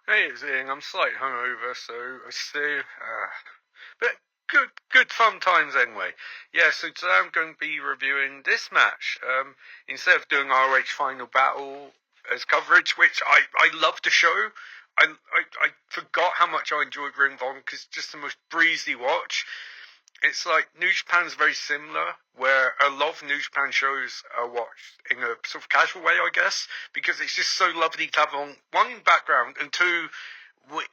Hey, it's Ian. I'm slightly hungover, so I still, but good fun times anyway. Yeah, so today I'm going to be reviewing this match. Instead of doing ROH Final Battle as coverage, which I love the show. I forgot how much I enjoyed Ring of Honor because it's just the most breezy watch. It's like New Japan's very similar, where a lot of New Japan shows are watched in a sort of casual way, I guess, because it's just so lovely to have on one in background and two,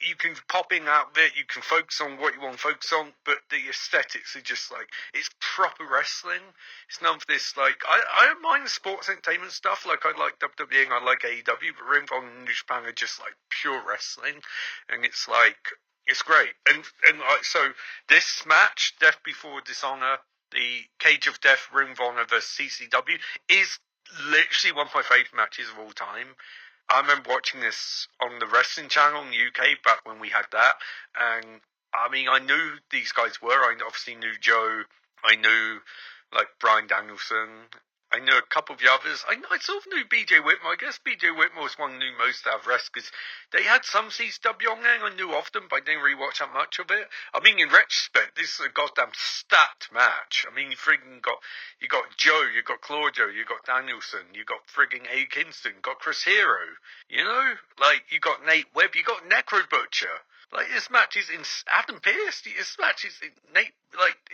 you can pop in out of it, you can focus on what you want to focus on, but the aesthetics are just like, it's proper wrestling. It's none of this, like, I don't mind the sports entertainment stuff, like I like WWE and I like AEW, but Ring of Honor and New Japan are just like pure wrestling, and it's like, it's great. And so this match, Death Before Dishonor, the Cage of Death, Ring of Honor versus CZW, is literally one of my favourite matches of all time. I remember watching this on the Wrestling Channel in the UK back when we had that. And I mean, I knew who these guys were. I obviously knew Joe. I knew, like, Bryan Danielson. I knew a couple of the others. I sort of knew BJ Whitmore. I guess BJ Whitmore was one who knew most out of rest because they had some CZW on there and I knew of them, but I didn't really watch that much of it. I mean, in retrospect, this is a goddamn stacked match. I mean, you got Joe, you got Claudio, you got Danielson, you got frigging A. Kingston, you got Chris Hero, you know? Like, you got Nate Webb, you got Necro Butcher. Like, this match is Adam Pearce. This match is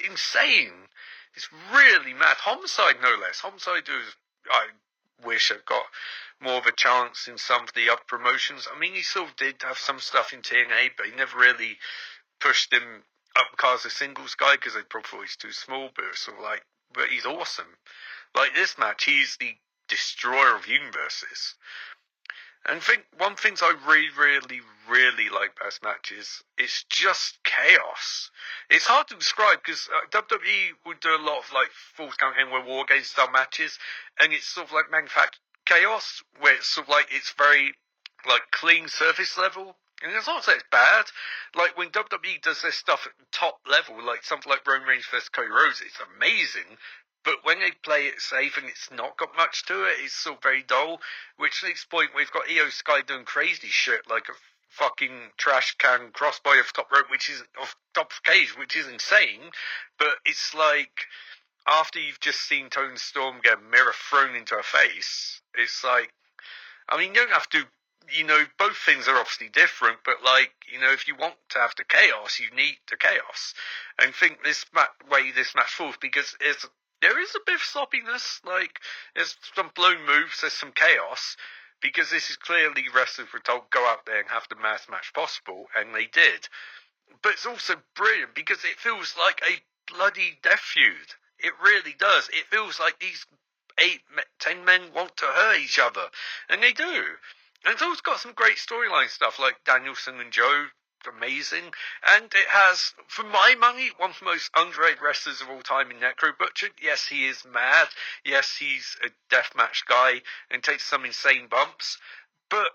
insane. It's really mad. Homicide, no less. Homicide was, I wish I'd got more of a chance in some of the other promotions. I mean, he sort of did have some stuff in TNA, but he never really pushed him up because as a singles guy, because they probably thought he's too small, but it's sort of like, but he's awesome. Like this match, he's the destroyer of universes. And I think one thing I really like about this match is it's just chaos. It's hard to describe because WWE would do a lot of like Falls Count Anywhere War Games style matches, and it's sort of like manufactured chaos where it's sort of like it's very like clean surface level. And it's not that it's bad. Like when WWE does their stuff at the top level, like something like Roman Reigns vs Cody Rhodes, it's amazing. But when they play it safe and it's not got much to it, it's still very dull. Which leads to the point where we've got Io Sky doing crazy shit like a fucking trash can crossbody off top rope, which is off top of cage, which is insane. But it's like after you've just seen Toni Storm get a mirror thrown into her face, it's like, I mean, you don't have to. You know, both things are obviously different, but like, you know, if you want to have the chaos, you need the chaos. And I think this way this match falls because there is a bit of sloppiness, like, there's some blown moves, there's some chaos, because this is clearly wrestlers were told go out there and have the best match possible, and they did. But it's also brilliant because it feels like a bloody death feud. It really does. It feels like these 10 men want to hurt each other, and they do. And it's also got some great storyline stuff, like Danielson and Joe, amazing. And it has, for my money, one of the most underrated wrestlers of all time in Necro Butcher. Yes, he is mad. Yes, he's a deathmatch guy and takes some insane bumps. But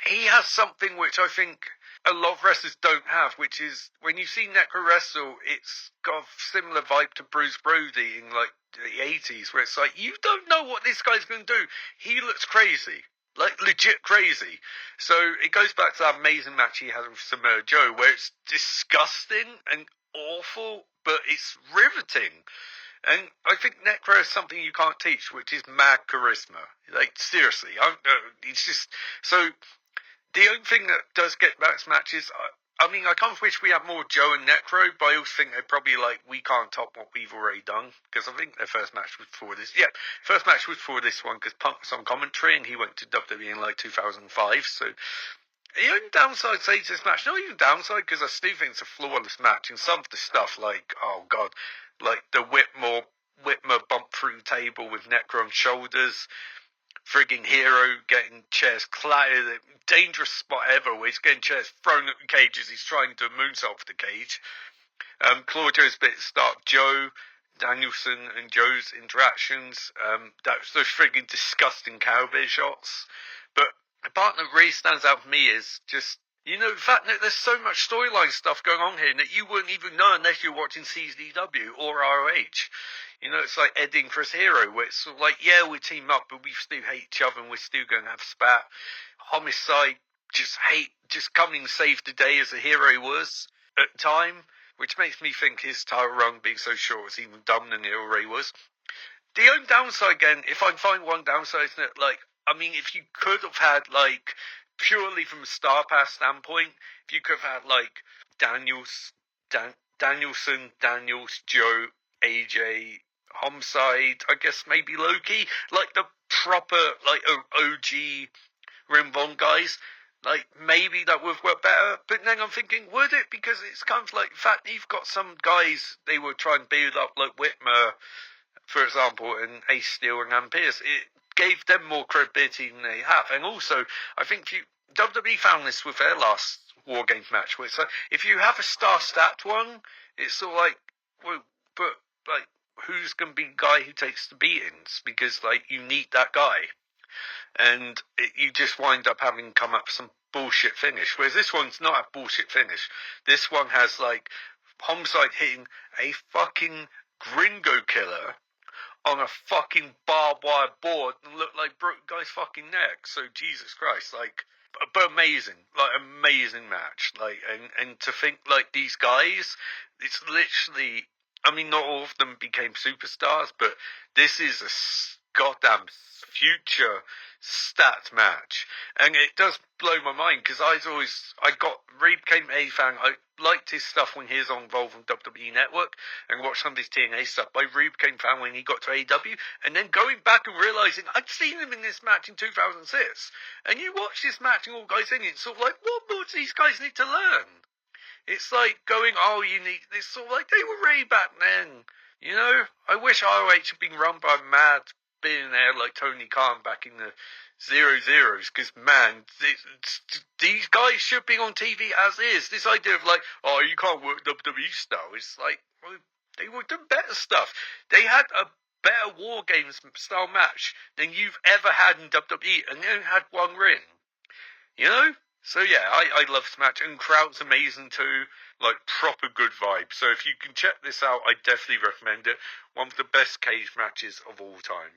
he has something which I think a lot of wrestlers don't have, which is when you see Necro wrestle, it's got a similar vibe to Bruce Brody in like the 80s, where it's like, you don't know what this guy's going to do. He looks crazy. Like, legit crazy. So, it goes back to that amazing match he had with Samoa Joe, where it's disgusting and awful, but it's riveting. And I think Necro is something you can't teach, which is mad charisma. Like, seriously. It's just... So, the only thing that does get back to match is... I mean, I kind of wish we had more Joe and Necro, but I also think they're probably like, we can't top what we've already done. Because I think their first match was before this. Yeah, first match was before this one, because Punk was on commentary, and he went to WWE in like 2005. So, the only downside, say, to this match, not even downside, because I still think it's a flawless match. And some of the stuff, like, oh god, like the Whitmer bump through the table with Necro on shoulders. Frigging Hero getting chairs clattered, dangerous spot ever where he's getting chairs thrown at the cage as he's trying to moonsault for the cage. Claudio's bit start Joe, Danielson and Joe's interactions. Those frigging disgusting cowboy shots. But the part that really stands out for me is just, you know, the fact that there's so much storyline stuff going on here that you wouldn't even know unless you're watching CZW or ROH. You know, it's like Eddie and Chris Hero, where it's sort of like, yeah, we team up, but we still hate each other and we're still going to have a spat. Homicide, just coming save the day as a hero he was at the time, which makes me think his title run being so short was even dumber than Neil Ray was. The only downside, again, if I find one downside, isn't it, like, I mean, if you could have had, like, purely from a Star Pass standpoint, if you could have had, like, Danielson, Daniels, Joe, AJ, Homicide, I guess maybe Loki, like the proper, like, OG Ring Von guys, like, maybe that would have worked better. But then I'm thinking, would it? Because it's kind of like, in fact, you've got some guys they were trying to build up, like Whitmer, for example, and Ace Steel and Ann Pierce. It gave them more credibility than they have. And also, I think WWE found this with their last War Games match, where it's like, if you have a star-stacked one, it's sort of like, well, but, like, who's going to be the guy who takes the beatings? Because, like, you need that guy. And you just wind up having come up with some bullshit finish. Whereas this one's not a bullshit finish. This one has, like, Homicide hitting a fucking gringo killer on a fucking barbed wire board and looked like broke the guy's fucking neck. So, Jesus Christ, like, but amazing match. Like, and to think, like, these guys, it's literally, I mean, not all of them became superstars, but this is a goddamn future stat match. And it does blow my mind, because Reed became a fan. I liked his stuff when he was involved in WWE Network, and watched some of his TNA stuff. But I Reed became a fan when he got to AEW, and then going back and realising I'd seen him in this match in 2006. And you watch this match and all guys in it, it's sort of like, what more do these guys need to learn? It's like going, it's sort of like they were ready back then. You know, I wish ROH had been run by a mad billionaire like Tony Khan back in the 00s, because, man, these guys should be on TV as is. This idea of, like, oh, you can't work WWE style, it's like, well, they were doing better stuff. They had a better War Games style match than you've ever had in WWE, and they only had one ring. You know? So, yeah, I love this match, and crowd's amazing too, like, proper good vibes. So if you can check this out, I definitely recommend it. One of the best cage matches of all time.